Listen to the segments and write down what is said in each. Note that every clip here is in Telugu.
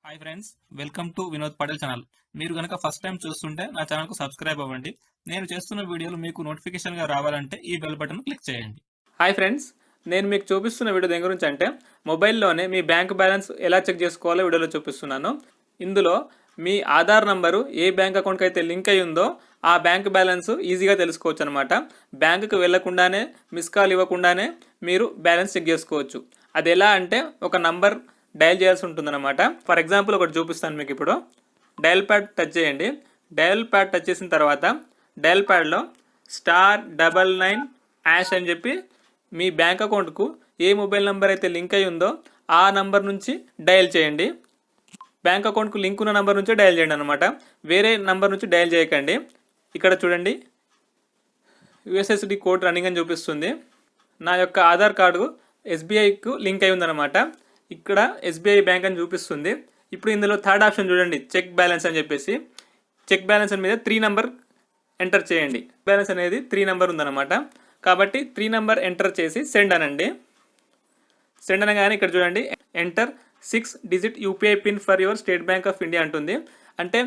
Hi friends, welcome to Vinod Patel channel. మీరు కనుక ఫస్ట్ టైం చూస్తుంటే నా ఛానల్కు సబ్స్క్రైబ్ అవ్వండి. నేను చేస్తున్న వీడియోలు మీకు నోటిఫికేషన్గా రావాలంటే ఈ బెల్ బటన్ క్లిక్ చేయండి. హాయ్ ఫ్రెండ్స్, నేను మీకు చూపిస్తున్న వీడియో దేని గురించి అంటే మొబైల్లోనే మీ బ్యాంక్ బ్యాలెన్స్ ఎలా చెక్ చేసుకోవాలో వీడియోలో చూపిస్తున్నాను. ఇందులో మీ ఆధార్ నంబరు ఏ బ్యాంక్ అకౌంట్కి అయితే లింక్ అయి ఉందో ఆ బ్యాంక్ బ్యాలెన్స్ ఈజీగా తెలుసుకోవచ్చు అనమాట. బ్యాంకుకి వెళ్లకుండానే మిస్ కాల్ ఇవ్వకుండానే మీరు బ్యాలెన్స్ చెక్ చేసుకోవచ్చు. అది ఎలా అంటే ఒక నంబర్ డయల్ చేయాల్సి ఉంటుందన్నమాట. ఫర్ ఎగ్జాంపుల్ ఒకటి చూపిస్తాను మీకు. ఇప్పుడు డయల్ ప్యాడ్ టచ్ చేయండి. డయల్ ప్యాడ్ టచ్ చేసిన తర్వాత డయల్ ప్యాడ్లో *99# అని చెప్పి మీ బ్యాంక్ అకౌంట్కు ఏ మొబైల్ నెంబర్ అయితే లింక్ అయి ఉందో ఆ నంబర్ నుంచి డయల్ చేయండి. బ్యాంక్ అకౌంట్కు లింక్ ఉన్న నెంబర్ నుంచే డయల్ చేయండి అనమాట. వేరే నెంబర్ నుంచి డయల్ చేయకండి. ఇక్కడ చూడండి, యూఎస్ఎస్డి కోడ్ రన్నింగ్ అని చూపిస్తుంది. నా యొక్క ఆధార్ కార్డు ఎస్బీఐకు లింక్ అయి ఉందన్నమాట. ఇక్కడ ఎస్బీఐ బ్యాంక్ అని చూపిస్తుంది. ఇప్పుడు ఇందులో థర్డ్ ఆప్షన్ చూడండి, చెక్ బ్యాలెన్స్ అని చెప్పేసి. చెక్ బ్యాలెన్స్ మీద 3 నెంబర్ ఎంటర్ చేయండి. బ్యాలెన్స్ అనేది 3 నెంబర్ ఉందన్నమాట. కాబట్టి 3 నెంబర్ ఎంటర్ చేసి సెండ్ అనండి. సెండ్ అనగానే ఇక్కడ చూడండి, enter 6 digit UPI pin for your state bank of India అంటుంది. అంటే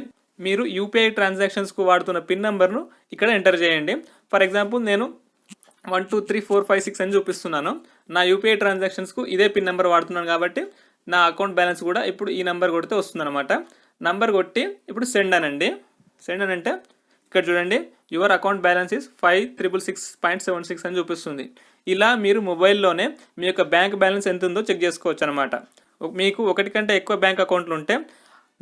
మీరు యూపీఐ ట్రాన్సాక్షన్స్కు వాడుతున్న పిన్ నెంబర్ను ఇక్కడ ఎంటర్ చేయండి. ఫర్ ఎగ్జాంపుల్ నేను 1 2 3 4 5 6 అని చూపిస్తున్నాను. నా యూపీఐ ట్రాన్సాక్షన్స్కు ఇదే పిన్ నెంబర్ వాడుతున్నాను కాబట్టి నా అకౌంట్ బ్యాలెన్స్ కూడా ఇప్పుడు ఈ నెంబర్ కొడితే వస్తుందన్నమాట. నంబర్ కొట్టి ఇప్పుడు సెండ్ అనండి. సెండ్ అని అంటే ఇక్కడ చూడండి, యువర్ అకౌంట్ బ్యాలెన్స్ ఇస్ 5666.76 అని చూపిస్తుంది. ఇలా మీరు మొబైల్లోనే మీ యొక్క బ్యాంక్ బ్యాలెన్స్ ఎంత ఉందో చెక్ చేసుకోవచ్చు అనమాట. మీకు ఒకటి కంటే ఎక్కువ బ్యాంక్ అకౌంట్లు ఉంటే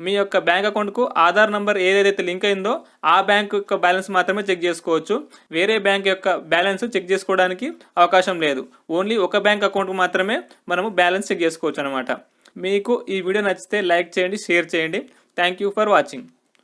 మీ యొక్క బ్యాంక్ అకౌంట్కు ఆధార్ నంబర్ ఏదైతే లింక్ అయిందో ఆ బ్యాంక్ యొక్క బ్యాలెన్స్ మాత్రమే చెక్ చేసుకోవచ్చు. వేరే బ్యాంక్ యొక్క బ్యాలెన్స్ చెక్ చేసుకోవడానికి అవకాశం లేదు. ఓన్లీ ఒక బ్యాంక్ అకౌంట్కు మాత్రమే మనము బ్యాలెన్స్ చెక్ చేసుకోవచ్చు అనమాట. మీకు ఈ వీడియో నచ్చితే లైక్ చేయండి, షేర్ చేయండి. Thank you for watching.